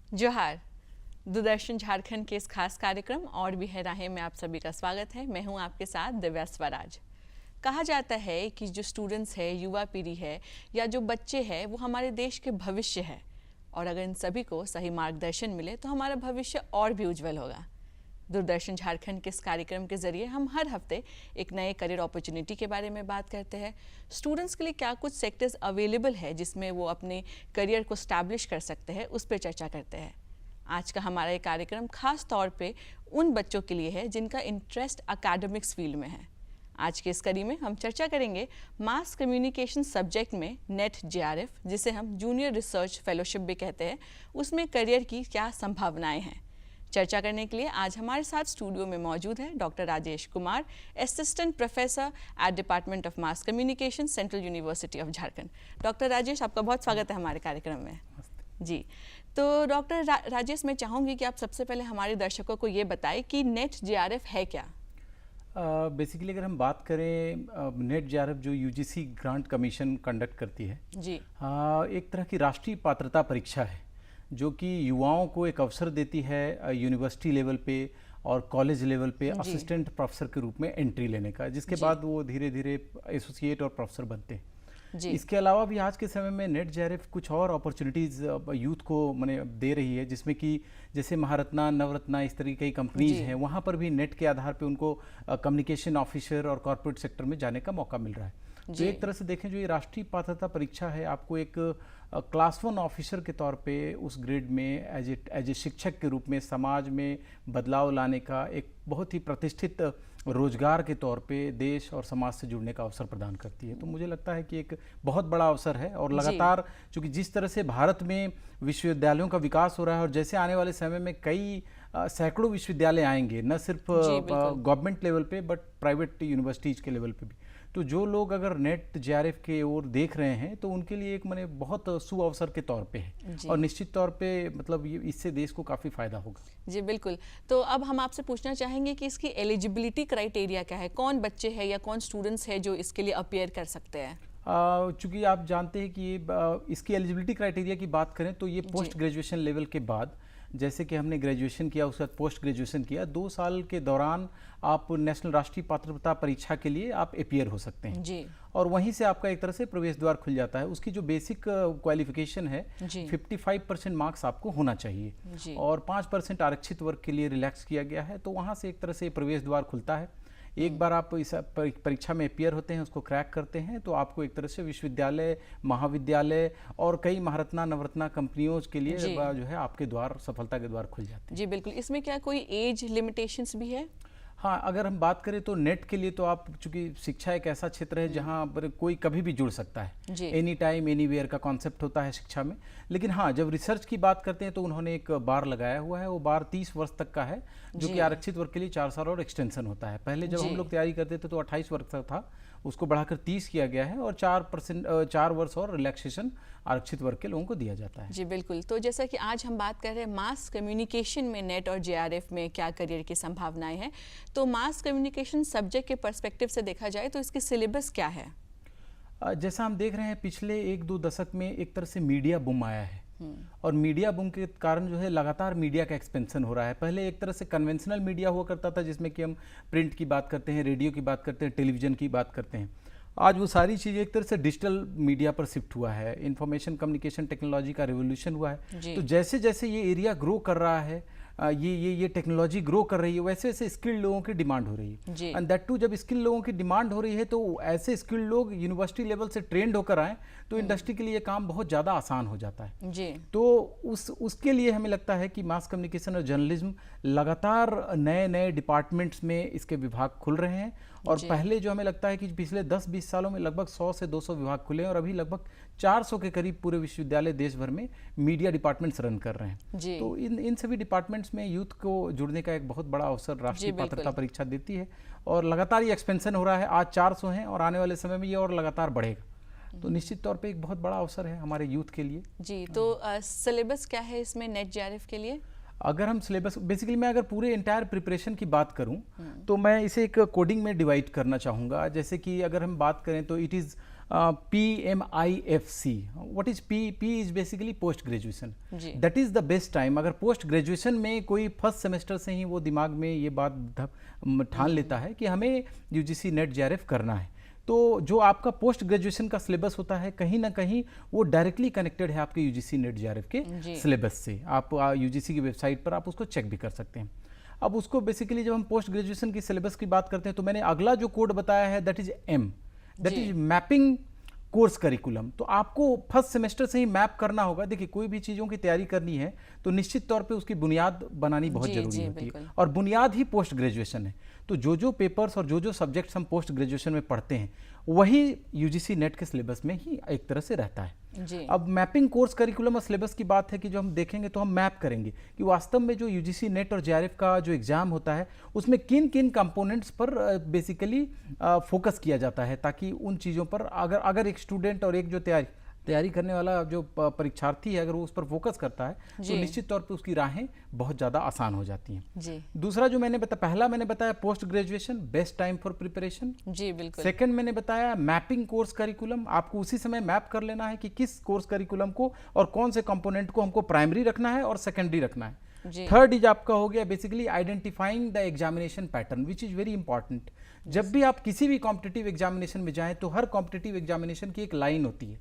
जोहार। दूरदर्शन झारखंड के इस खास कार्यक्रम और भी है राहें में आप सभी का स्वागत है। मैं हूं आपके साथ दिव्या स्वराज। कहा जाता है कि जो स्टूडेंट्स है, युवा पीढ़ी है या जो बच्चे हैं वो हमारे देश के भविष्य है, और अगर इन सभी को सही मार्गदर्शन मिले तो हमारा भविष्य और भी उज्जवल होगा। दूरदर्शन झारखंड के इस कार्यक्रम के जरिए हम हर हफ्ते एक नए करियर अपॉर्चुनिटी के बारे में बात करते हैं। स्टूडेंट्स के लिए क्या कुछ सेक्टर्स अवेलेबल है जिसमें वो अपने करियर को स्टैब्लिश कर सकते हैं, उस पर चर्चा करते हैं। आज का हमारा ये कार्यक्रम खास तौर पे उन बच्चों के लिए है जिनका इंटरेस्ट एकेडमिक्स फील्ड में है। आज के इस कड़ी में हम चर्चा करेंगे मास कम्युनिकेशन सब्जेक्ट में नेट जेआरएफ, जिसे हम जूनियर रिसर्च फेलोशिप भी कहते हैं, उसमें करियर की क्या संभावनाएं हैं। चर्चा करने के लिए आज हमारे साथ स्टूडियो में मौजूद है doctor Rajesh Kumar, assistant professor at department of mass communication, central university of Jharkhand. Doctor Rajesh, आपका बहुत स्वागत है हमारे कार्यक्रम में। जी, तो डॉक्टर राजेश, मैं चाहूँगी कि आप सबसे पहले हमारे दर्शकों को ये बताएं कि नेट जेआरएफ है क्या। बेसिकली अगर हम बात करें नेट जेआरएफ जो यूजीसी ग्रांट कमीशन कंडक्ट करती है जी, एक तरह की राष्ट्रीय पात्रता परीक्षा है जो कि युवाओं को एक अवसर देती है यूनिवर्सिटी लेवल पे और कॉलेज लेवल पे असिस्टेंट प्रोफेसर के रूप में एंट्री लेने का, जिसके बाद वो धीरे धीरे एसोसिएट और प्रोफेसर बनते हैं। इसके अलावा भी आज के समय में नेट जेआरएफ कुछ और अपॉर्चुनिटीज़ यूथ को मैंने दे रही है, जिसमें कि जैसे महारत्ना, नवरत्ना, इस तरह की कई कंपनीज हैं, वहाँ पर भी नेट के आधार पे उनको कम्युनिकेशन ऑफिसर और कॉर्पोरेट सेक्टर में जाने का मौका मिल रहा है। तो एक तरह से देखें, जो ये राष्ट्रीय पात्रता परीक्षा है, आपको एक क्लास 1 ऑफिसर के तौर पे उस ग्रेड में एज ए शिक्षक के रूप में समाज में बदलाव लाने का एक बहुत ही प्रतिष्ठित रोजगार के तौर पे देश और समाज से जुड़ने का अवसर प्रदान करती है। तो मुझे लगता है कि एक बहुत बड़ा अवसर है, और लगातार चूंकि जिस तरह से भारत में विश्वविद्यालयों का विकास हो रहा है, और जैसे आने वाले समय में कई सैकड़ों विश्वविद्यालय आएंगे, न सिर्फ गवर्नमेंट लेवल पे बट प्राइवेट यूनिवर्सिटीज के लेवल पे भी, तो जो लोग अगर नेट जेआरएफ के ओर देख रहे हैं तो उनके लिए एक मैंने बहुत सुअवसर के तौर पे है, और निश्चित तौर पे मतलब ये इससे देश को काफ़ी फायदा होगा। जी बिल्कुल। तो अब हम आपसे पूछना चाहेंगे कि इसकी एलिजिबिलिटी क्राइटेरिया क्या है, कौन बच्चे हैं या कौन स्टूडेंट्स हैं जो इसके लिए अपीयर कर सकते हैं। चूँकि आप जानते हैं कि इसकी एलिजिबिलिटी क्राइटेरिया की बात करें तो ये पोस्ट ग्रेजुएशन लेवल के बाद, जैसे कि हमने ग्रेजुएशन किया उसके बाद पोस्ट ग्रेजुएशन किया, 2 साल के दौरान आप नेशनल राष्ट्रीय पात्रता परीक्षा के लिए आप अपीयर हो सकते हैं जी, और वहीं से आपका एक तरह से प्रवेश द्वार खुल जाता है। उसकी जो बेसिक क्वालिफिकेशन है 55% मार्क्स आपको होना चाहिए, और 5% आरक्षित वर्ग के लिए रिलैक्स किया गया है। तो वहाँ से एक तरह से प्रवेश द्वार खुलता है। एक बार आप इस परीक्षा में अपीयर होते हैं, उसको क्रैक करते हैं, तो आपको एक तरह से विश्वविद्यालय, महाविद्यालय और कई महारत्ना, नवरत्ना कंपनियों के लिए जो है आपके द्वार, सफलता के द्वार खुल जाते हैं। जी बिल्कुल। इसमें क्या कोई एज लिमिटेशंस भी है? हाँ, अगर हम बात करें तो नेट के लिए तो आप, चूंकि शिक्षा एक ऐसा क्षेत्र है जहाँ पर कोई कभी भी जुड़ सकता है, एनी टाइम एनी वेयर का कॉन्सेप्ट होता है शिक्षा में। लेकिन हाँ, जब रिसर्च की बात करते हैं तो उन्होंने एक बार लगाया हुआ है, वो बार 30 वर्ष तक का है, जो कि आरक्षित वर्ग के लिए 4 साल और एक्सटेंशन होता है। पहले जब हम लोग तैयारी करते थे तो 28 वर्ष तक था, उसको बढ़ाकर 30 किया गया है, और 4 वर्ष और रिलैक्सेशन आरक्षित वर्ग के लोगों को दिया जाता है। जी बिल्कुल। तो जैसा कि आज हम बात कर रहे हैं मास कम्युनिकेशन में नेट और जेआरएफ में क्या करियर की संभावनाएं हैं, तो मास कम्युनिकेशन सब्जेक्ट के पर्सपेक्टिव से देखा जाए तो इसकी सिलेबस क्या है? जैसा हम देख रहे हैं, पिछले 1-2 दशक में एक तरह से मीडिया बूम आया है, और मीडिया बूम के कारण जो है लगातार मीडिया का एक्सपेंशन हो रहा है। पहले एक तरह से कन्वेंशनल मीडिया हुआ करता था, जिसमें कि हम प्रिंट की बात करते हैं, रेडियो की बात करते हैं, टेलीविज़न की बात करते हैं। आज वो सारी चीज़ें एक तरह से डिजिटल मीडिया पर शिफ्ट हुआ है, इंफॉर्मेशन कम्युनिकेशन टेक्नोलॉजी का रिवोल्यूशन हुआ है। तो जैसे जैसे ये एरिया ग्रो कर रहा है, ये टेक्नोलॉजी ग्रो कर रही है, वैसे वैसे स्किल्ड लोगों की डिमांड हो रही है। एंड दैट टू, जब स्किल्ड लोगों की डिमांड हो रही है तो ऐसे स्किल्ड लोग यूनिवर्सिटी लेवल से ट्रेंड होकर आए तो इंडस्ट्री के लिए काम बहुत ज़्यादा आसान हो जाता है जी। तो उसके लिए हमें लगता है कि मास कम्युनिकेशन और जर्नलिज्म लगातार नए नए डिपार्टमेंट्स में इसके विभाग खुल रहे हैं। और पहले जो हमें लगता है कि पिछले 10-20 सालों में लगभग 100 से 200 विभाग खुले हैं, और अभी लगभग 400 के करीब पूरे विश्वविद्यालय देश भर में मीडिया डिपार्टमेंट्स रन कर रहे हैं। तो इन सभी डिपार्टमेंट्स में यूथ को जुड़ने का एक बहुत बड़ा अवसर राष्ट्रीय पात्रता परीक्षा देती है, और लगातार ये एक्सपेंशन हो रहा है। आज 400 हैं और आने वाले समय में ये और लगातार बढ़ेगा। तो निश्चित तौर पे एक बहुत बड़ा अवसर है हमारे यूथ के लिए। जी, तो सिलेबस क्या है इसमें नेट जेआरएफ के लिए? अगर हम सिलेबस, बेसिकली मैं अगर पूरे इंटायर प्रिपरेशन की बात करूं तो मैं इसे एक कोडिंग में डिवाइड करना चाहूँगा। जैसे कि अगर हम बात करें तो it is PMIFC. What is P? P is basically post graduation. जी। That is the best time. अगर पोस्ट ग्रेजुएशन में कोई फर्स्ट सेमेस्टर से ही वो दिमाग में ये बात ठान लेता है कि हमें UGC नेट JRF करना है, तो जो आपका पोस्ट ग्रेजुएशन का सिलेबस होता है कहीं ना कहीं वो डायरेक्टली कनेक्टेड है आपके UGC नेट JRF के सिलेबस से. आप UGC की वेबसाइट पर आप उसको चेक भी कर सकते हैं. अब उसको बेसिकली जब हम पोस्ट ग्रेजुएशन की सिलेबस की बात करते हैं तो मैंने अगला जो कोड बताया है that is M, that is mapping course curriculum. तो आपको फर्स्ट सेमेस्टर से ही मैप करना होगा. देखिए, कोई भी चीज़ों की तैयारी करनी है तो निश्चित तौर पे उसकी बुनियाद बनानी बहुत जरूरी होती है, और बुनियाद ही पोस्ट ग्रेजुएशन है. तो जो पेपर्स और जो सब्जेक्ट्स हम पोस्ट ग्रेजुएशन में पढ़ते हैं वही UGC नेट के सिलेबस में ही एक तरह से रहता है. अब मैपिंग कोर्स करिकुलम और सिलेबस की बात है कि जो हम देखेंगे तो हम मैप करेंगे कि वास्तव में जो UGC नेट और JRF का जो एग्ज़ाम होता है उसमें किन किन कंपोनेंट्स पर बेसिकली फोकस किया जाता है, ताकि उन चीज़ों पर अगर एक स्टूडेंट और एक जो तैयारी करने वाला जो परीक्षार्थी है अगर वो उस पर फोकस करता है तो निश्चित तौर पे उसकी राहें बहुत ज़्यादा आसान हो जाती हैं. दूसरा जो मैंने पहला मैंने बताया post graduation best time for preparation. जी बिल्कुल. सेकंड मैंने बताया मैपिंग कोर्स करिकुलम. आपको उसी समय मैप कर लेना है कि किस कोर्स करिकुलम को और कौन से कंपोनेंट को हमको प्राइमरी रखना है और सेकेंडरी रखना है. थर्ड इज आपका हो गया basically identifying the examination pattern which is very important. जब भी आप किसी भी कॉम्पिटिटिव एग्जामिनेशन में जाएं तो हर कॉम्पिटिटिव एग्जामिनेशन की एक लाइन होती है.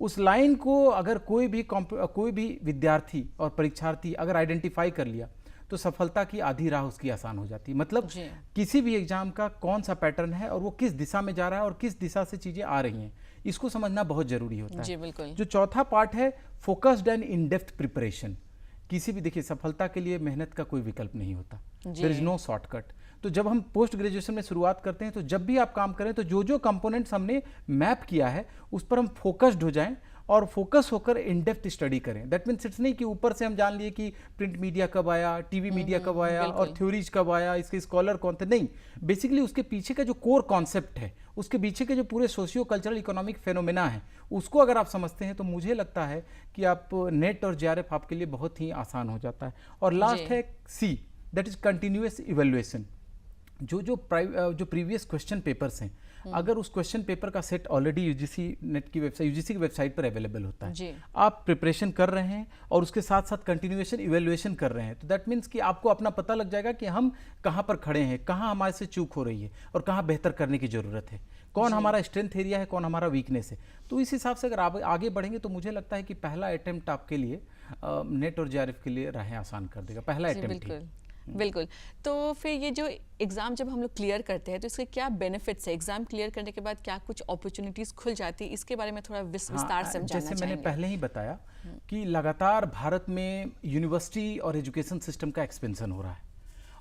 उस लाइन को अगर कोई भी विद्यार्थी और परीक्षार्थी अगर आइडेंटिफाई कर लिया तो सफलता की आधी राह उसकी आसान हो जाती है. मतलब किसी भी एग्जाम का कौन सा पैटर्न है और वो किस दिशा में जा रहा है और किस दिशा से चीज़ें आ रही हैं, इसको समझना बहुत जरूरी होता है. जी बिल्कुल. जो चौथा पार्ट है focused and in depth preparation. किसी भी देखिए सफलता के लिए मेहनत का कोई विकल्प नहीं होता. There is no shortcut. तो जब हम पोस्ट ग्रेजुएशन में शुरुआत करते हैं तो जब भी आप काम करें तो जो कंपोनेंट्स हमने मैप किया है उस पर हम फोकस्ड हो जाएं और फोकस होकर इन डेप्थ स्टडी करें. दैट मीन्स इट्स नहीं कि ऊपर से हम जान लिए कि प्रिंट मीडिया कब आया, टीवी मीडिया कब आया और थ्योरीज कब आया, इसके स्कॉलर कौन थे. नहीं, बेसिकली उसके पीछे का जो कोर कॉन्सेप्ट है, उसके पीछे के जो पूरे सोशियो कल्चरल इकोनॉमिक फेनोमेना है, उसको अगर आप समझते हैं तो मुझे लगता है कि आप नेट और JRF आपके लिए बहुत ही आसान हो जाता है. और लास्ट है C, that is continuous evaluation. जो प्रीवियस क्वेश्चन पेपर्स हैं, अगर उस क्वेश्चन पेपर का सेट ऑलरेडी UGC नेट की वेबसाइट की वेबसाइट पर अवेलेबल होता है, आप प्रिपरेशन कर रहे हैं और उसके साथ साथ कंटिन्यूएशन इवेल्युएशन कर रहे हैं, तो दैट मीन्स कि आपको अपना पता लग जाएगा कि हम कहाँ पर खड़े हैं, कहाँ हमारे से चूक हो रही है और कहाँ बेहतर करने की ज़रूरत है, कौन हमारा स्ट्रेंथ एरिया है, कौन हमारा वीकनेस है. तो इस हिसाब से अगर आप आगे बढ़ेंगे तो मुझे लगता है कि पहला अटेम्प्ट आपके लिए नेट और JRF के लिए राहें आसान कर देगा. पहला अटेम्प्ट. बिल्कुल. तो फिर ये जो एग्ज़ाम जब हम लोग क्लियर करते हैं तो इसके क्या बेनिफिट्स है? एग्ज़ाम क्लियर करने के बाद क्या कुछ अपॉर्चुनिटीज़ खुल जाती है, इसके बारे में थोड़ा विस्तार से समझाना जैसे मैंने पहले ही बताया कि लगातार भारत में यूनिवर्सिटी और एजुकेशन सिस्टम का एक्सपेंशन हो रहा है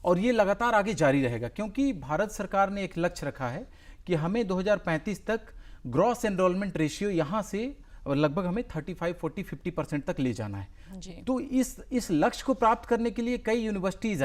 और ये लगातार आगे जारी रहेगा, क्योंकि भारत सरकार ने एक लक्ष्य रखा है कि हमें 2035 तक ग्रॉस एनरोलमेंट रेशियो यहाँ से लगभग हमें 35, 40, 50% तक ले जाना है. तो इस लक्ष्य को प्राप्त करने के लिए कई यूनिवर्सिटीज़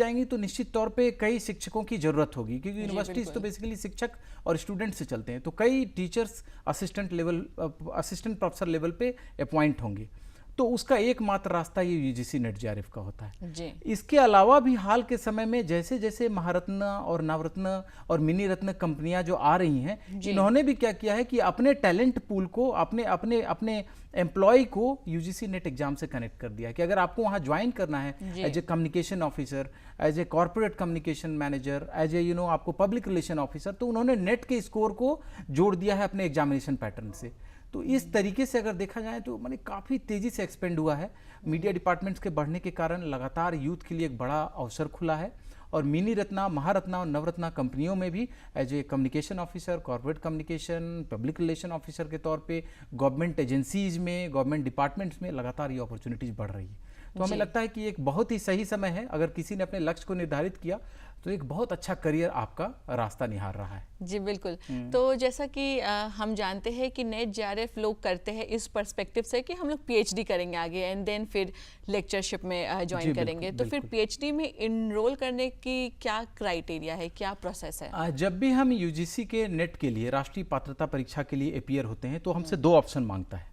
आएंगी तो निश्चित तौर पे कई शिक्षकों की ज़रूरत होगी, क्योंकि यूनिवर्सिटीज़ तो बेसिकली शिक्षक और स्टूडेंट से चलते हैं. तो कई टीचर्स असिस्टेंट प्रोफेसर लेवल पे अपॉइंट होंगे. तो उसका एकमात्र रास्ता ये UGC नेट JRF का होता है. इसके अलावा भी हाल के समय में जैसे जैसे महारत्न और नवरत्न और मिनी रत्न कंपनियां जो आ रही हैं, इन्होंने भी क्या किया है कि अपने टैलेंट पूल को अपने एम्प्लॉय को UGC नेट एग्जाम से कनेक्ट कर दिया है कि अगर आपको वहाँ ज्वाइन करना है as a communication officer, as a corporate communication manager, as a आपको पब्लिक रिलेशन ऑफिसर, तो उन्होंने नेट के स्कोर को जोड़ दिया है अपने एग्जामिनेशन पैटर्न से. तो इस तरीके से अगर देखा जाए तो माने काफ़ी तेज़ी से एक्सपेंड हुआ है. मीडिया डिपार्टमेंट्स के बढ़ने के कारण लगातार यूथ के लिए एक बड़ा अवसर खुला है और मिनी रत्ना, महारत्ना और नवरत्ना कंपनियों में भी as a communication officer, corporate communication, public relation officer के तौर पे गवर्नमेंट एजेंसीज में, गवर्नमेंट डिपार्टमेंट्स में लगातार ये अपॉर्चुनिटीज़ बढ़ रही है. तो हमें लगता है कि एक बहुत ही सही समय है. अगर किसी ने अपने लक्ष्य को निर्धारित किया तो एक बहुत अच्छा करियर आपका रास्ता निहार रहा है. जी बिल्कुल. तो जैसा कि हम जानते हैं कि नेट JRF लोग करते हैं इस पर्सपेक्टिव से कि हम लोग PhD करेंगे आगे एंड देन फिर लेक्चरशिप में ज्वाइन करेंगे. तो फिर PhD में इनरोल करने की क्या क्राइटेरिया है, क्या प्रोसेस है? जब भी हम UGC के नेट के लिए राष्ट्रीय पात्रता परीक्षा के लिए अपीयर होते हैं तो हमसे 2 ऑप्शन मांगता है.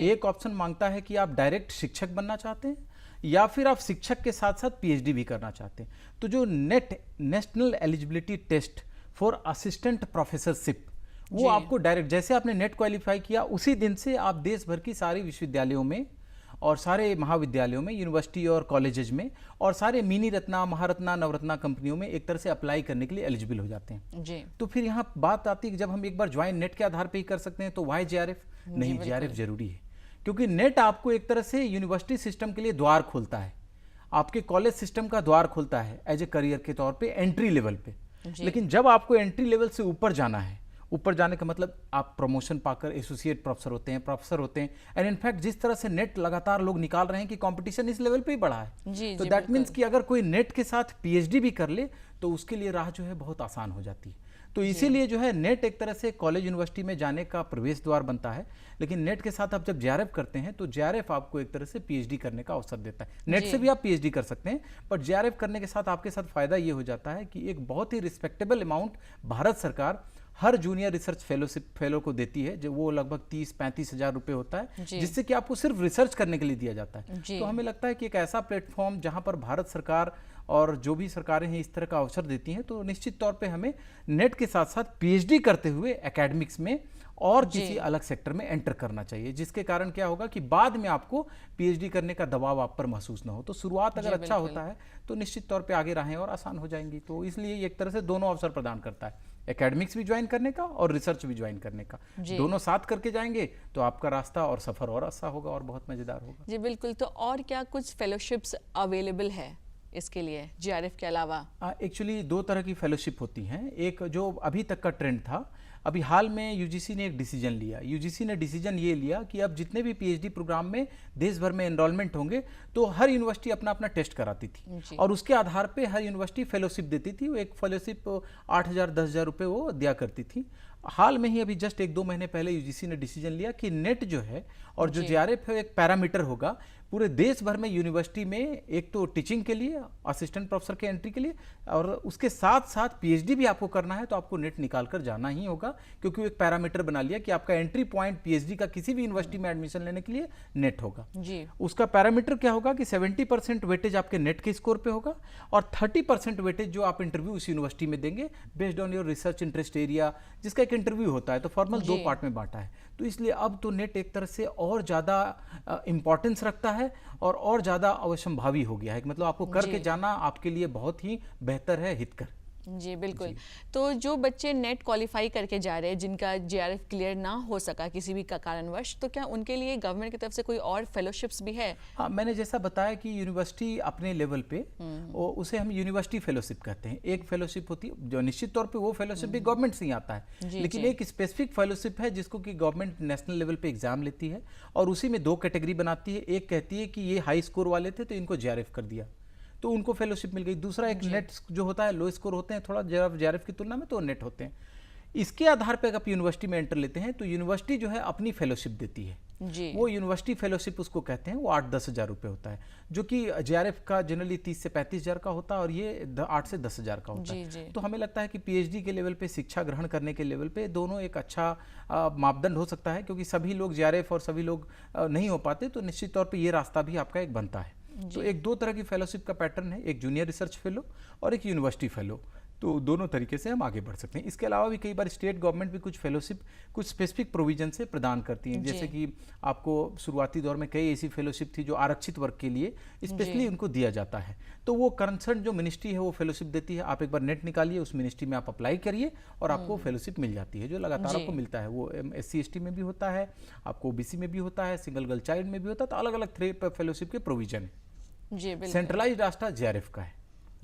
एक ऑप्शन मांगता है कि आप डायरेक्ट शिक्षक बनना चाहते हैं या फिर आप शिक्षक के साथ साथ PhD भी करना चाहते हैं. तो जो national eligibility test for assistant professorship, वो आपको डायरेक्ट, जैसे आपने नेट क्वालिफाई किया उसी दिन से आप देश भर की सारी विश्वविद्यालयों में और सारे महाविद्यालयों में, यूनिवर्सिटी और कॉलेजेस में और सारे मिनी रत्ना, महारत्ना, नवरत्ना कंपनियों में एक तरह से अप्लाई करने के लिए एलिजिबल हो जाते हैं जी। तो फिर यहाँ बात आती है कि जब हम एक बार ज्वाइन नेट के आधार पर ही कर सकते हैं तो वाई जेआरएफ? नहीं, जेआरएफ जरूरी है, क्योंकि नेट आपको एक तरह से यूनिवर्सिटी सिस्टम के लिए द्वार खोलता है, आपके कॉलेज सिस्टम का द्वार खोलता है एज ए करियर के तौर पे एंट्री लेवल पे। लेकिन जब आपको एंट्री लेवल से ऊपर जाना है, ऊपर जाने का मतलब आप प्रमोशन पाकर एसोसिएट प्रोफेसर होते हैं, प्रोफेसर होते हैं, एंड इनफैक्ट जिस तरह से नेट लगातार लोग निकाल रहे हैं कि कंपटीशन इस लेवल पे ही बढ़ा है, तो दैट मीन्स कि अगर कोई नेट के साथ पीएचडी भी कर ले तो उसके लिए राह जो है बहुत आसान हो जाती है। तो इसीलिए जो है नेट एक तरह से कॉलेज यूनिवर्सिटी में जाने का प्रवेश द्वार बनता है, लेकिन नेट के साथ आप जब जेआरएफ करते हैं तो जेआरएफ आपको एक तरह से पीएचडी करने का अवसर देता है। नेट से भी आप पीएचडी कर सकते हैं, बट जेआरएफ करने के साथ आपके साथ फायदा ये हो जाता है कि एक बहुत ही रिस्पेक्टेबल अमाउंट भारत सरकार हर जूनियर रिसर्च फेलो को देती है, जो वो लगभग 30-35 हज़ार रुपये होता है, जिससे कि आपको सिर्फ रिसर्च करने के लिए दिया जाता है। तो हमें लगता है कि एक ऐसा प्लेटफॉर्म जहां पर भारत सरकार और जो भी सरकारें हैं इस तरह का अवसर देती हैं, तो निश्चित तौर पे हमें नेट के साथ साथ पीएचडी करते हुए एकेडमिक्स में और किसी अलग सेक्टर में एंटर करना चाहिए, जिसके कारण क्या होगा कि बाद में आपको पीएचडी करने का दबाव आप पर महसूस ना हो। तो शुरुआत अगर अच्छा होता है तो निश्चित तौर पे आगे राहें और आसान हो जाएंगी। तो इसलिए एक तरह से दोनों अवसर प्रदान करता है, एकेडमिक्स भी ज्वाइन करने का और रिसर्च भी ज्वाइन करने का। दोनों साथ करके जाएंगे तो आपका रास्ता और सफर और आसान होगा और बहुत मजेदार होगा। जी बिल्कुल। तो और क्या कुछ फेलोशिप्स अवेलेबल है इसके लिए जेआरएफ के अलावा? एक्चुअली दो तरह की फेलोशिप होती हैं। एक जो अभी तक का ट्रेंड था, अभी हाल में यूजीसी ने एक डिसीजन लिया। यूजीसी ने डिसीजन ये लिया कि अब जितने भी पीएचडी प्रोग्राम में देश भर में एनरोलमेंट होंगे तो हर यूनिवर्सिटी अपना अपना टेस्ट कराती थी और उसके आधार पे हर यूनिवर्सिटी फेलोशिप देती थी। वो एक फेलोशिप 8,000-10,000 रुपये वो दिया करती थी। हाल में ही अभी जस्ट 1-2 महीने पहले यूजीसी ने डिसीजन लिया कि नेट जो है और जो जेआरएफ है एक पैरामीटर होगा पूरे देश भर में यूनिवर्सिटी में, एक तो टीचिंग के लिए, असिस्टेंट प्रोफेसर के एंट्री के लिए, और उसके साथ साथ पीएचडी भी आपको करना है तो आपको नेट निकाल कर जाना ही होगा, क्योंकि वो एक पैरामीटर बना लिया कि आपका एंट्री पॉइंट पीएचडी का किसी भी यूनिवर्सिटी में एडमिशन लेने के लिए नेट होगा। उसका पैरामीटर क्या होगा कि 70% वेटेज आपके नेट के स्कोर पे होगा और 30% वेटेज जो आप इंटरव्यू उस यूनिवर्सिटी में देंगे based on your research interest area, जिसका एक इंटरव्यू होता है। तो फॉर्मल 2 पार्ट में बांटा है। तो इसलिए अब तो नेट एक तरह से और ज़्यादा इंपॉर्टेंस रखता है और ज़्यादा अवश्यंभावी हो गया है, मतलब आपको करके जाना आपके लिए बहुत ही बेहतर है, हितकर। जी बिल्कुल। तो जो बच्चे नेट क्वालिफाई करके जा रहे हैं, जिनका जेआरएफ क्लियर ना हो सका किसी भी कारणवश, तो क्या उनके लिए गवर्नमेंट की तरफ से कोई और फेलोशिप्स भी है? हाँ, मैंने जैसा बताया कि यूनिवर्सिटी अपने लेवल पे उसे हम यूनिवर्सिटी फेलोशिप कहते हैं। एक फेलोशिप होती है जो निश्चित तौर पे वो फेलोशिप भी गवर्नमेंट से ही आता है, लेकिन एक स्पेसिफिक फेलोशिप है जिसको कि गवर्नमेंट नेशनल लेवल पे एग्जाम लेती है और उसी में 2 कैटेगरी बनाती है। एक कहती है कि ये हाई स्कोर वाले थे तो इनको जेआरएफ कर दिया तो उनको फेलोशिप मिल गई। दूसरा एक नेट जो होता है, लो स्कोर होते हैं थोड़ा जेआरएफ की तुलना में, तो नेट होते हैं। इसके आधार पे अगर आप यूनिवर्सिटी में एंटर लेते हैं तो यूनिवर्सिटी जो है अपनी फेलोशिप देती है जी। वो यूनिवर्सिटी फेलोशिप उसको कहते हैं, वो 8-10 हज़ार रुपये होता है, जो कि जेआरएफ का जनरली 30 से 35 हज़ार का होता है और ये 8 से 10 हज़ार का होता है। तो हमें लगता है कि पीएचडी के लेवल पे, शिक्षा ग्रहण करने के लेवल पे दोनों एक अच्छा मापदंड हो सकता है, क्योंकि सभी लोग जेआरएफ और सभी लोग नहीं हो पाते, तो निश्चित तौर पर ये रास्ता भी आपका एक बनता है। तो एक 2 तरह की फेलोशिप का पैटर्न है, एक जूनियर रिसर्च फेलो और एक यूनिवर्सिटी फेलो। तो दोनों तरीके से हम आगे बढ़ सकते हैं। इसके अलावा भी कई बार स्टेट गवर्नमेंट भी कुछ फेलोशिप कुछ स्पेसिफिक प्रोविजन से प्रदान करती हैं, जैसे कि आपको शुरुआती दौर में कई ऐसी फेलोशिप थी जो आरक्षित वर्ग के लिए स्पेशली उनको दिया जाता है। तो वो कंसर्न जो मिनिस्ट्री है वो फेलोशिप देती है। आप एक बार नेट निकालिए, उस मिनिस्ट्री में आप अप्लाई करिए और आपको फेलोशिप मिल जाती है, जो लगातार आपको मिलता है। वो SC/ST में भी होता है, आपको OBC में भी होता है, सिंगल गर्ल चाइल्ड में भी होता है। तो अलग अलग 3 फेलोशिप के प्रोविजन है। सेंट्रलाइज्ड रास्ता जेआरएफ का है,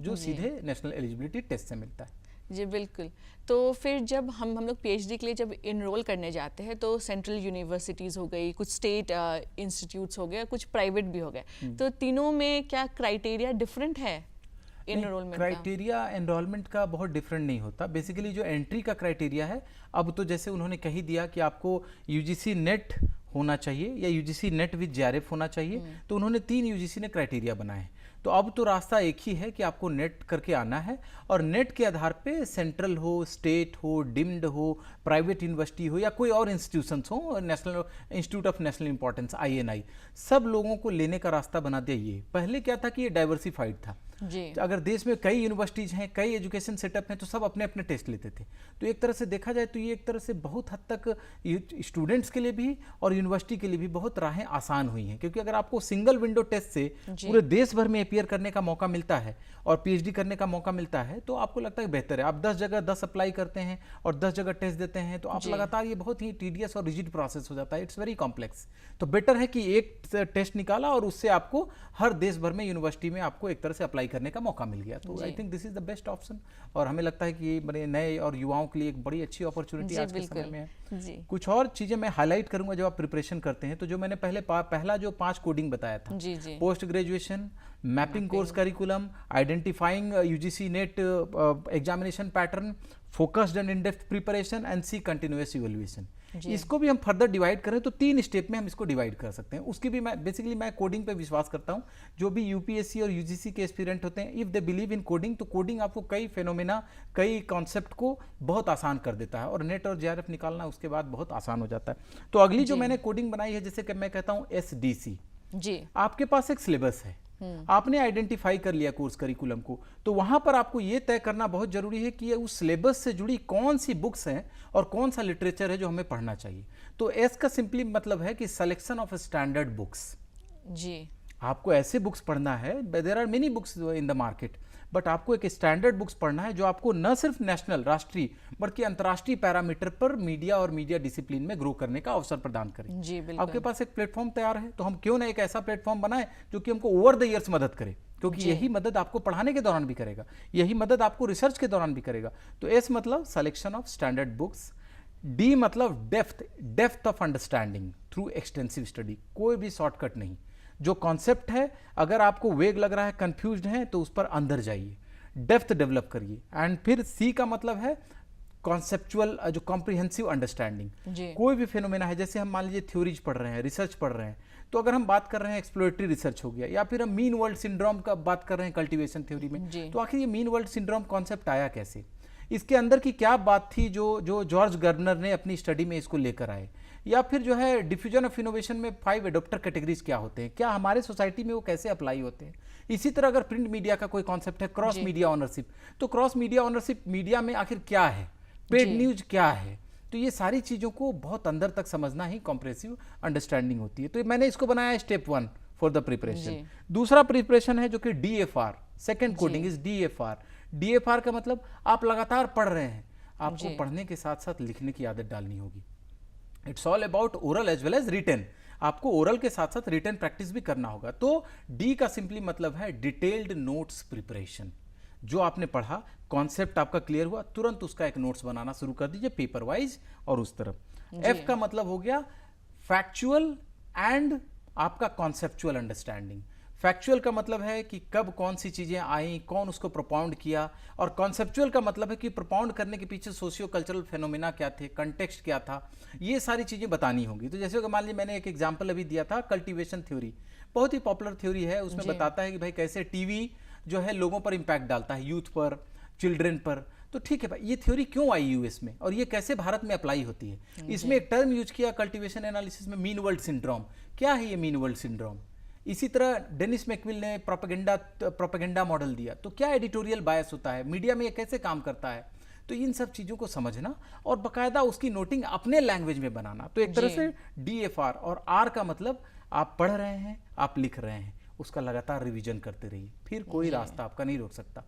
जो सीधे नेशनल एलिजिबिलिटी टेस्ट से मिलता है। जी बिल्कुल। तो फिर जब हम लोग पीएचडी के लिए जब इनरोल करने जाते हैं तो सेंट्रल यूनिवर्सिटीज़ हो गई, कुछ स्टेट इंस्टीट्यूट्स हो गए, कुछ प्राइवेट भी हो गए, तो तीनों में क्या क्राइटेरिया डिफरेंट है इनरोलमेंट का? क्राइटेरिया एनरोलमेंट का बहुत डिफरेंट नहीं होता। बेसिकली जो एंट्री का क्राइटेरिया है, अब तो जैसे उन्होंने कह ही दिया कि आपको यूजीसी नेट होना चाहिए या यूजीसी नेट विद जेआरएफ होना चाहिए, तो उन्होंने 3 यूजीसी ने क्राइटेरिया बनाए। तो अब तो रास्ता एक ही है कि आपको नेट करके आना है और नेट के आधार पे सेंट्रल हो, स्टेट हो, डिम्ड हो, प्राइवेट यूनिवर्सिटी हो या कोई और इंस्टीट्यूशंस हो, national institute of national importance INI, सब लोगों को लेने का रास्ता बना दिया। ये पहले क्या था कि ये डाइवर्सिफाइड था, जी। तो अगर देश में कई यूनिवर्सिटीज हैं, कई एजुकेशन सेटअप हैं, तो सब अपने अपने टेस्ट लेते थे। तो एक तरह से देखा जाए तो ये एक तरह से बहुत हद तक स्टूडेंट्स के लिए भी और यूनिवर्सिटी के लिए भी बहुत राहें आसान हुई हैं, क्योंकि अगर आपको सिंगल विंडो टेस्ट से पूरे देश भर में अपीयर करने का मौका मिलता है और पीएचडी करने का मौका मिलता है, तो आपको लगता है बेहतर है। आप 10 जगह 10 अप्लाई करते हैं और 10 जगह टेस्ट देते हैं, तो आप लगातार, ये बहुत ही टीडियस और रिजिड प्रोसेस हो जाता है, इट्स वेरी कॉम्प्लेक्स। तो बेटर है कि एक टेस्ट निकाला और उससे आपको हर देश भर में यूनिवर्सिटी में आपको एक तरह से अप्लाई करने का मौका मिल गया। तो I think this is the best option, और हमें लगता है कि ये बड़े नए और युवाओं के लिए एक बड़ी अच्छी अपॉर्चुनिटी आज के समय में है। जी। कुछ और चीजें मैं हाईलाइट करूंगा जब आप प्रिपरेशन करते हैं। तो जो मैंने पहला जो 5 कोडिंग बताया था, जी जी। Post graduation, mapping course curriculum, identifying UGC NET examination pattern, focused and in depth preparation and C continuous evaluation, इसको भी हम फर्दर डिवाइड करें तो 3 स्टेप में हम इसको डिवाइड कर सकते हैं। उसकी भी मैं कोडिंग पे विश्वास करता हूं। जो भी यूपीएससी और यूजीसी के एस्पिरेंट होते हैं, if they believe in coding, तो कोडिंग आपको कई फेनोमेना, कई कॉन्सेप्ट को बहुत आसान कर देता है, और नेट और जेआरएफ निकालना उसके बाद बहुत आसान हो जाता है। तो अगली जो मैंने कोडिंग बनाई है, जैसे कि मैं कहता हूं एसडीसी, जी, आपके पास एक सिलेबस है, आपने आइडेंटिफाई कर लिया कोर्स करिकुलम को, तो वहां पर आपको यह तय करना बहुत जरूरी है कि उस सिलेबस से जुड़ी कौन सी बुक्स हैं और कौन सा लिटरेचर है जो हमें पढ़ना चाहिए। तो एस का सिंपली मतलब है कि सिलेक्शन ऑफ स्टैंडर्ड बुक्स। जी, आपको ऐसे बुक्स पढ़ना है, there are many books in the market, but आपको एक स्टैंडर्ड बुक्स पढ़ना है जो आपको न सिर्फ नेशनल, राष्ट्रीय, बल्कि अंतर्राष्ट्रीय पैरामीटर पर मीडिया और मीडिया डिसिप्लिन में ग्रो करने का अवसर प्रदान करें। जी, बिल्कुल। आपके पास एक प्लेटफॉर्म तैयार है, तो हम क्यों ना एक ऐसा प्लेटफॉर्म बनाएं जो कि हमको ओवर द ईयर्स मदद करे, क्योंकि यही मदद आपको पढ़ाने के दौरान भी करेगा, यही मदद आपको रिसर्च के दौरान भी करेगा। तो एस मतलब selection of standard books, D मतलब depth of understanding through extensive study, कोई भी शॉर्टकट नहीं। जो कॉन्सेप्ट है, अगर आपको वेग लग रहा है, कंफ्यूज्ड है, तो उस पर अंदर जाइए, डेप्थ डेवलप करिए। एंड फिर सी का मतलब है कॉन्सेप्चुअल, जो कॉम्प्रिहेंसिव अंडरस्टैंडिंग। कोई भी फिनोमेना है, जैसे हम मान लीजिए थ्योरीज पढ़ रहे हैं, रिसर्च पढ़ रहे हैं, तो अगर हम बात कर रहे हैं एक्सप्लोरेटरी रिसर्च हो गया, या फिर हम मीन वर्ल्ड सिंड्रोम का बात कर रहे हैं कल्टीवेशन थ्योरी में, तो आखिर ये मीन वर्ल्ड सिंड्रोम कॉन्सेप्ट आया कैसे, इसके अंदर की क्या बात थी जो जॉर्ज गर्नर ने अपनी स्टडी में इसको लेकर आए, या फिर जो है डिफ्यूजन ऑफ इनोवेशन में 5 एडोप्टर कैटेगरीज क्या होते हैं, क्या हमारे सोसाइटी में वो कैसे अप्लाई होते हैं। इसी तरह अगर प्रिंट मीडिया का कोई कॉन्सेप्ट है, क्रॉस मीडिया ऑनरशिप, तो क्रॉस मीडिया ऑनरशिप मीडिया में आखिर क्या है, पेड न्यूज क्या है, तो ये सारी चीजों को बहुत अंदर तक समझना ही कॉम्प्रेसिव अंडरस्टैंडिंग होती है। तो मैंने इसको बनाया स्टेप 1 फॉर द प्रिपरेशन। दूसरा प्रिपरेशन है जो कि डीएफआर, सेकेंड कोडिंग इज डीएफआर। डीएफआर का मतलब आप लगातार पढ़ रहे हैं, आपको पढ़ने के साथ साथ लिखने की आदत डालनी होगी। It's all about oral as well as written, आपको ओरल के साथ साथ रिटन प्रैक्टिस भी करना होगा। तो डी का सिंपली मतलब है डिटेल्ड नोट्स प्रिपरेशन। जो आपने पढ़ा, कॉन्सेप्ट आपका क्लियर हुआ, तुरंत उसका एक नोट्स बनाना शुरू कर दीजिए, पेपर वाइज और उस तरफ। एफ का मतलब हो गया फैक्चुअल एंड आपका कॉन्सेप्चुअल अंडरस्टैंडिंग। फैक्चुअल का मतलब है कि कब कौन सी चीजें आई, कौन उसको प्रोपाउंड किया, और कॉन्सेप्चुअल का मतलब है कि प्रोपाउंड करने के पीछे सोशियो कल्चरल फेनोमेना क्या थे, कंटेक्स्ट क्या था, ये सारी चीजें बतानी होगी। तो जैसे मान लीजिए मैंने एक एग्जांपल अभी दिया था, कल्टीवेशन थ्योरी, बहुत ही पॉपुलर थ्योरी है, उसमें बताता है कि भाई कैसे टीवी जो है लोगों पर इंपैक्ट डालता है, यूथ पर, चिल्ड्रेन पर। तो ठीक है भाई, ये थ्योरी क्यों आई यूएस में और ये कैसे भारत में अप्लाई होती है। इसमें एक टर्म यूज किया कल्टीवेशन एनालिसिस में, मीन वर्ल्ड सिंड्रोम। क्या है ये मीन वर्ल्ड सिंड्रोम? इसी तरह डेनिस मैकविल ने प्रोपेगेंडा मॉडल दिया। तो क्या एडिटोरियल बायस होता है, मीडिया में ये कैसे काम करता है, तो इन सब चीजों को समझना और बकायदा उसकी नोटिंग अपने लैंग्वेज में बनाना। तो एक तरह से डीएफआर, और आर का मतलब आप पढ़ रहे हैं, आप लिख रहे हैं, उसका लगातार रिवीजन करते रहिए, फिर कोई रास्ता आपका नहीं रोक सकता।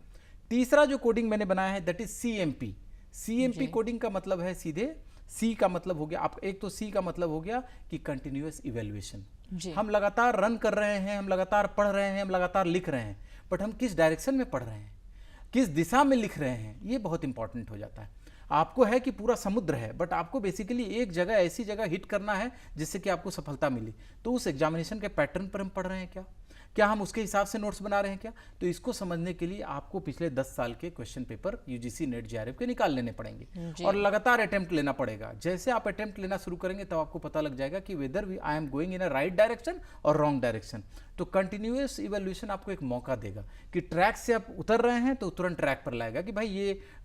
तीसरा जो कोडिंग मैंने बनाया है that is CMP. CMP coding का मतलब है सीधे, सी का मतलब हो गया आप, एक तो सी का मतलब हो गया कि कंटिन्यूअस इवैल्यूएशन। हम लगातार रन कर रहे हैं, हम लगातार पढ़ रहे हैं, हम लगातार लिख रहे हैं, बट हम किस डायरेक्शन में पढ़ रहे हैं, किस दिशा में लिख रहे हैं, ये बहुत इंपॉर्टेंट हो जाता है। आपको है कि पूरा समुद्र है, बट आपको बेसिकली एक जगह, ऐसी जगह हिट करना है जिससे कि आपको सफलता मिले। तो उस एग्जामिनेशन के पैटर्न पर हम पढ़ रहे हैं क्या हम उसके हिसाब से नोट्स बना रहे हैं क्या? तो इसको समझने के लिए आपको पिछले 10 साल के question paper UGC net JRF के निकाल लेने पड़ेंगे और लगातार अटेम्प्ट लेना पड़ेगा। जैसे आप अटेम्प्ट लेना शुरू करेंगे तब आपको पता लग जाएगा कि whether I am going in a right direction और रॉन्ग डायरेक्शन। तो कंटिन्यूअस इवैल्यूएशन आपको एक मौका देगा कि ट्रैक से आप उतर रहे हैं तो तुरंत ट्रैक पर लाएगा कि भाई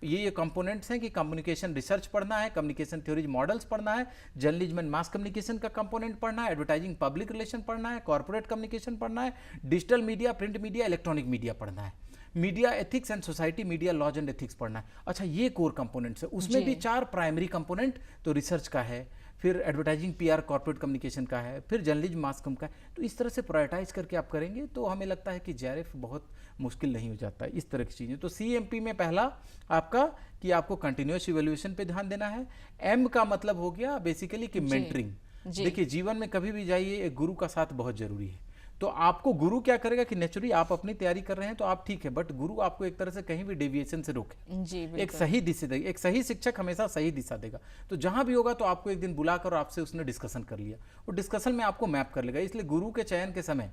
ये कंपोनेंट्स हैं कि कम्युनिकेशन रिसर्च पढ़ना है, कम्युनिकेशन थ्योरीज मॉडल्स पढ़ना है, जर्नलिज्म एंड मास कम्युनिकेशन का कंपोनेंट पढ़ना है, एडवर्टाइजिंग पब्लिक रिलेशन पढ़ना है, कॉर्पोरेट कम्युनिकेशन पढ़ना है, digital media, print media, electronic media पढ़ना है, media ethics and society, media laws and ethics पढ़ना है। अच्छा, ये कोर कंपोनेंट्स है। उसमें भी 4 प्राइमरी कंपोनेंट तो रिसर्च का है, फिर एडवर्टाइजिंग, पीआर, कॉर्पोरेट कम्युनिकेशन का है, फिर जर्नलिज्म, मास कम का है। तो इस तरह से प्रायोरिटाइज करके आप करेंगे तो हमें लगता है कि जेआरएफ बहुत मुश्किल नहीं हो जाता है, इस तरह की चीज़ें। तो सीएमपी में पहला आपका कि आपको कंटिन्यूअस इवैल्यूएशन पे ध्यान देना है। एम का मतलब हो गया बेसिकली कि मेंटरिंग। देखिए, जीवन में कभी भी जाइए, एक गुरु का साथ बहुत जरूरी है। तो आपको गुरु क्या करेगा कि नेचुरली आप अपनी तैयारी कर रहे हैं तो आप ठीक है, बट गुरु आपको एक तरह से कहीं भी डेविएशन से रोके, जी एक सही दिशा देगा। एक सही शिक्षक हमेशा सही दिशा देगा। तो जहां भी होगा तो आपको एक दिन बुलाकर आपसे उसने डिस्कशन कर लिया, और डिस्कशन में आपको मैप कर लेगा। इसलिए गुरु के चयन के समय,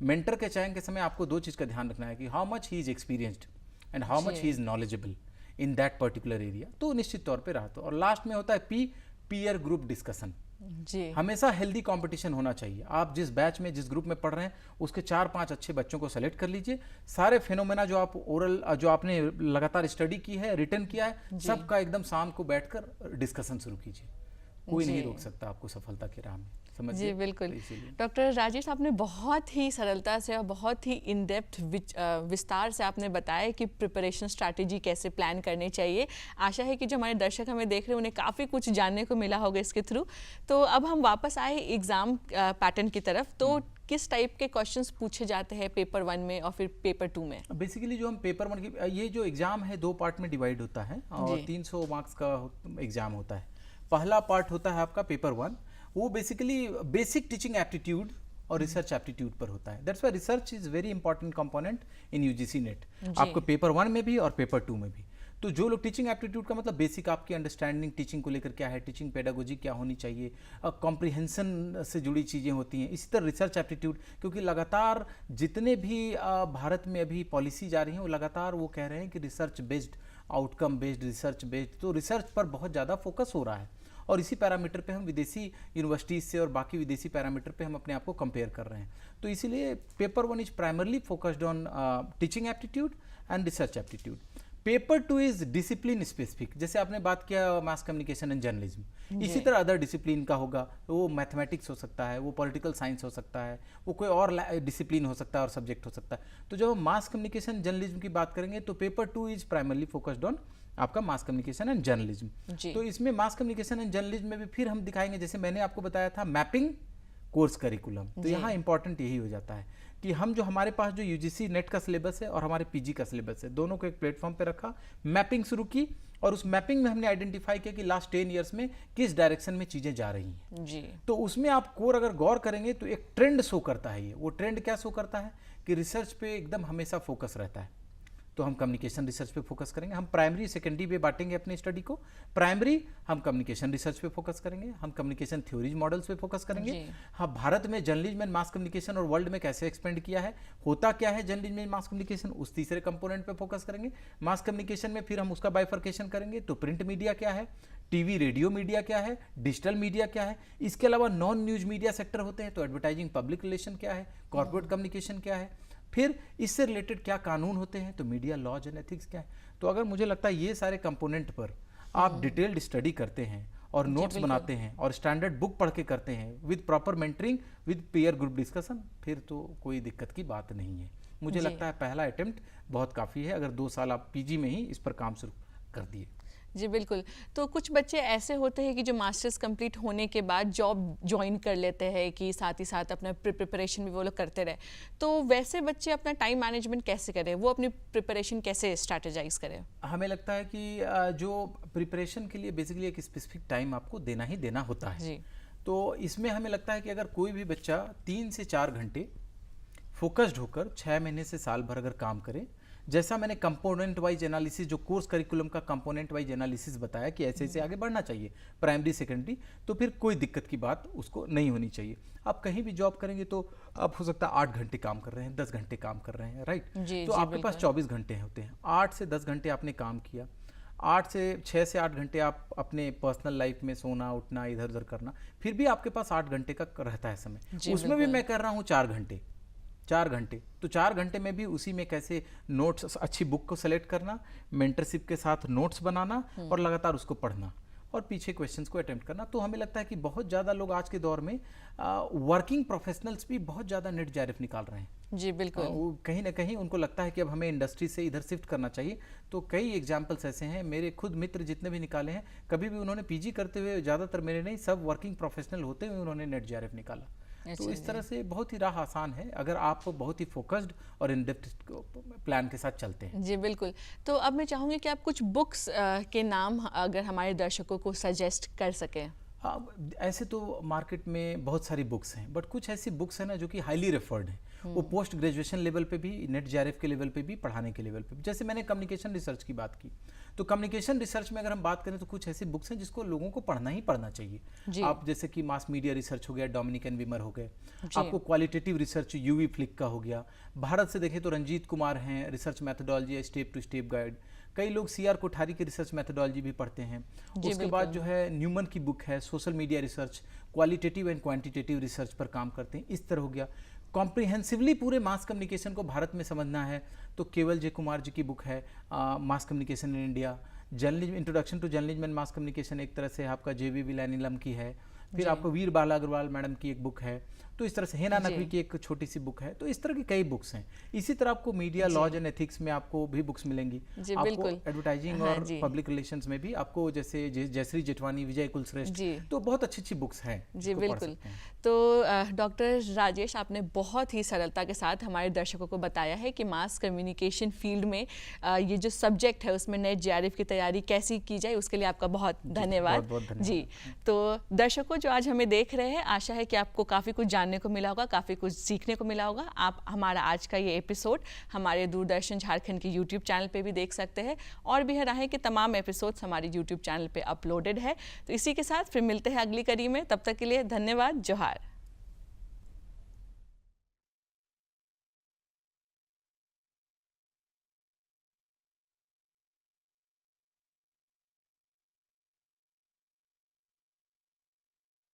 मेंटर के चयन के समय आपको 2 चीज का ध्यान रखना है कि how much he is experienced and how much he is knowledgeable in that particular area. तो निश्चित तौर पर रहा। तो और लास्ट में होता है पी, पीयर ग्रुप डिस्कशन। जी, हमेशा हेल्दी कंपटीशन होना चाहिए। आप जिस बैच में, जिस ग्रुप में पढ़ रहे हैं, उसके 4-5 अच्छे बच्चों को सेलेक्ट कर लीजिए। सारे फिनोमेना जो आप ओरल, जो आपने लगातार स्टडी की है, रिटर्न किया है, सबका एकदम शाम को बैठकर डिस्कशन शुरू कीजिए। कोई नहीं रोक सकता आपको सफलता की राह में, समझिए। जी बिल्कुल। तो इसीलिए डॉक्टर राजेश, आपने बहुत ही सरलता से और बहुत ही इन डेप्थ विस्तार से आपने बताया कि प्रिपरेशन स्ट्रैटेजी कैसे प्लान करनी चाहिए। आशा है कि जो हमारे दर्शक हमें देख रहे हैं उन्हें काफ़ी कुछ जानने को मिला होगा इसके थ्रू। तो अब हम वापस आए एग्ज़ाम पैटर्न की तरफ। तो किस टाइप के क्वेश्चंस पूछे जाते हैं पेपर 1 में और फिर पेपर 2 में? बेसिकली जो हम पेपर 1 की, ये जो एग्जाम है 2 पार्ट में डिवाइड होता है और 300 मार्क्स का एग्जाम होता है। पहला पार्ट होता है आपका पेपर 1, वो बेसिकली बेसिक टीचिंग एप्टीट्यूड और रिसर्च एप्टीट्यूड पर होता है। That's why research is very important component in UGC net, आपको पेपर 1 में भी और पेपर 2 में भी। तो जो लोग टीचिंग एप्टीट्यूड का मतलब बेसिक आपकी अंडरस्टैंडिंग टीचिंग को लेकर क्या है, टीचिंग पेडागोजी क्या होनी चाहिए, कॉम्प्रिहेंशन से जुड़ी चीज़ें होती हैं। इसी तरह रिसर्च एप्टीट्यूड, क्योंकि लगातार जितने भी भारत में अभी पॉलिसी जा रही हैं वो लगातार वो कह रहे हैं कि research based, outcome based, research based. तो रिसर्च पर बहुत ज़्यादा फोकस हो रहा है और इसी पैरामीटर पे हम विदेशी यूनिवर्सिटीज़ से और बाकी विदेशी पैरामीटर पे हम अपने आप को कंपेयर कर रहे हैं। तो इसीलिए paper 1 is primarily focused on teaching aptitude and research aptitude. Paper 2 is discipline specific, जैसे आपने बात किया मास कम्युनिकेशन एंड जर्नलिज्म, इसी तरह अदर डिसिप्लिन का होगा। वो मैथमेटिक्स हो सकता है, वो पॉलिटिकल साइंस हो सकता है, वो कोई और डिसिप्लिन हो सकता है और सब्जेक्ट हो सकता है। तो जब हम मास कम्युनिकेशन जर्नलिज्म की बात करेंगे तो paper 2 is primarily focused on आपका मास कम्युनिकेशन एंड जर्नलिज्म। तो इसमें मास कम्युनिकेशन एंड जर्नलिज्म में भी फिर हम दिखाएंगे, जैसे मैंने आपको बताया था मैपिंग कोर्स करिकुलम। तो यहाँ इंपॉर्टेंट यही हो जाता है कि हम जो हमारे पास जो यूजीसी नेट का सिलेबस है और हमारे पीजी का सिलेबस है, दोनों को एक प्लेटफॉर्म पे रखा, मैपिंग शुरू की और उस मैपिंग में हमने आइडेंटिफाई किया कि लास्ट 10 ईयर्स में किस डायरेक्शन में चीज़ें जा रही हैं। जी। तो उसमें आप कोर अगर गौर करेंगे तो एक ट्रेंड शो करता है। ये वो ट्रेंड क्या शो करता है कि रिसर्च पे एकदम हमेशा फोकस रहता है। तो हम कम्युनिकेशन रिसर्च पे फोकस करेंगे। हम प्राइमरी सेकेंडरी पे बांटेंगे अपनी स्टडी को। प्राइमरी हम कम्युनिकेशन रिसर्च पे फोकस करेंगे, हम कम्युनिकेशन थ्योरीज मॉडल्स पे फोकस करेंगे। हाँ, भारत में जर्नलिज्म एंड मास कम्युनिकेशन और वर्ल्ड में कैसे एक्सपेंड किया है, होता क्या है जर्नलिज्म एंड मास कम्युनिकेशन, उस तीसरे कंपोनेंट पे फोकस करेंगे। मास कम्युनिकेशन में फिर हम उसका बाइफर्केशन करेंगे। तो प्रिंट मीडिया क्या है, टीवी रेडियो मीडिया क्या है, डिजिटल मीडिया क्या है, इसके अलावा नॉन न्यूज मीडिया सेक्टर होते हैं। तो एडवर्टाइजिंग, पब्लिक रिलेशन क्या है, कॉर्पोरेट कम्युनिकेशन क्या है, फिर इससे रिलेटेड क्या कानून होते हैं, तो मीडिया लॉज एंड एथिक्स क्या है। तो अगर मुझे लगता है ये सारे कंपोनेंट पर आप डिटेल्ड स्टडी करते हैं और नोट्स बनाते हैं और स्टैंडर्ड बुक पढ़ के करते हैं with proper mentoring, with peer group discussion, फिर तो कोई दिक्कत की बात नहीं है। मुझे लगता है पहला अटेम्प्ट बहुत काफ़ी है, अगर 2 साल आप पीजी में ही इस पर काम शुरू कर दिए। जी बिल्कुल। तो कुछ बच्चे ऐसे होते हैं कि जो मास्टर्स कंप्लीट होने के बाद जॉब ज्वाइन कर लेते हैं कि साथ ही साथ अपना प्रिपरेशन भी वो लोग करते रहे। तो वैसे बच्चे अपना टाइम मैनेजमेंट कैसे करें, वो अपनी प्रिपरेशन कैसे स्ट्रैटेजाइज करें? हमें लगता है कि जो प्रिपरेशन के लिए बेसिकली एक स्पेसिफिक टाइम आपको देना ही देना होता है जी। तो इसमें हमें लगता है कि अगर कोई भी बच्चा 3 से 4 घंटे फोकस्ड होकर 6 महीने से साल भर अगर काम करे, जैसा मैंने कंपोनेंट वाइज एनालिसिस, जो कोर्स करिकुलम का कंपोनेंट वाइज एनालिसिस बताया कि ऐसे ऐसे आगे बढ़ना चाहिए प्राइमरी सेकेंडरी, तो फिर कोई दिक्कत की बात उसको नहीं होनी चाहिए। आप कहीं भी जॉब करेंगे तो आप हो सकता है 8 घंटे काम कर रहे हैं, 10 घंटे काम कर रहे हैं, राइट। तो आपके पास 24 घंटे होते हैं। 8 से 10 घंटे आपने काम किया, 6 से 8 घंटे आप अपने पर्सनल लाइफ में सोना उठना इधर उधर करना, फिर भी आपके पास 8 घंटे का रहता है समय। उसमें भी मैं कर रहा हूँ 4 घंटे। तो 4 घंटे में भी उसी में कैसे नोट्स, अच्छी बुक को सेलेक्ट करना, मेंटरशिप के साथ नोट्स बनाना और लगातार उसको पढ़ना। और पीछे क्वेश्चंस को अटेम्प्ट करना। तो हमें लगता है कि बहुत ज़्यादा लोग आज के दौर में वर्किंग प्रोफेशनल्स भी बहुत ज़्यादा नेट जेआरएफ निकाल रहे हैं। जी बिल्कुल। वो कहीं ना कहीं उनको लगता है कि अब हमें इंडस्ट्री से इधर शिफ्ट करना चाहिए। तो कई एग्जाम्पल्स ऐसे हैं, मेरे खुद मित्र जितने भी निकाले हैं, कभी भी उन्होंने पीजी करते हुए, ज़्यादातर मेरे नहीं, सब वर्किंग प्रोफेशनल होते हुए उन्होंने नेट जेआरएफ निकाला। तो इस तरह से बहुत ही राह आसान है अगर आप बहुत ही फोकस्ड और इन डेप्थ प्लान के साथ चलते हैं। जी बिल्कुल। तो अब मैं चाहूँगी कि आप कुछ बुक्स के नाम अगर हमारे दर्शकों को सजेस्ट कर सकें। हाँ, ऐसे तो मार्केट में बहुत सारी बुक्स हैं, बट कुछ ऐसी बुक्स हैं ना जो कि हाईली रेफर्ड हैं। वो पोस्ट ग्रेजुएशन लेवल पे भी, नेट जेआरएफ के लेवल पे भी, पढ़ाने के लेवल पे भी। जैसे मैंने कम्युनिकेशन रिसर्च की बात की, तो कम्युनिकेशन रिसर्च में अगर हम बात करें तो कुछ ऐसी बुक्स हैं जिसको लोगों को पढ़ना ही पढ़ना चाहिए। आप जैसे कि मास मीडिया रिसर्च हो गया, डोमिनिक एंड विमर हो गए, आपको क्वालिटेटिव रिसर्च यूवी फ्लिक का हो गया। भारत से देखें तो रंजीत कुमार हैं, research methodology, step to step guide. कई लोग सीआर कोठारी की रिसर्च मैथोडोलॉजी भी पढ़ते हैं। उसके बाद जो है न्यूमन की बुक है social media research, qualitative and quantitative research पर काम करते हैं। इस तरह हो गया। कॉम्प्रिहेंसिवली पूरे मास कम्युनिकेशन को भारत में समझना है तो केवल जे कुमार जी की बुक है mass communication in India. Journalism, introduction to journalism and mass communication एक तरह से आपका जेवी विलानीलम की है। फिर आपको वीर बाला अग्रवाल मैडम की एक बुक है। तो इस तरह से हेना नकवी की एक छोटी सी बुक है। तो इस तरह की कई बुक्स हैं। इसी तरह आपको मीडिया लॉज एंड एथिक्स में आपको भी बुक्स मिलेंगी। आपको एडवर्टाइजिंग और पब्लिक रिलेशंस में भी आपको जैसे जयश्री जेठवानी, विजय कुलश्रेष्ठ, तो बहुत अच्छी अच्छी बुक्स हैं। जी बिल्कुल। तो डॉक्टर राजेश, आपने बहुत ही सरलता के साथ हमारे दर्शकों को बताया है कि मास कम्युनिकेशन फील्ड में ये जो सब्जेक्ट है उसमें नेट जेआरएफ की तैयारी कैसी की जाए, उसके लिए आपका बहुत धन्यवाद। जी, तो दर्शकों जो आज हमें देख रहे हैं, आशा है कि आपको काफ़ी कुछ जानने को मिला होगा, काफ़ी कुछ सीखने को मिला होगा। आप हमारा आज का ये एपिसोड हमारे दूरदर्शन झारखंड के यूट्यूब चैनल पे भी देख सकते हैं, और भी है राहें कि तमाम एपिसोड्स हमारे यूट्यूब चैनल पे अपलोडेड है। तो इसी के साथ फिर मिलते हैं अगली कड़ी में। तब तक के लिए धन्यवाद। जोहार।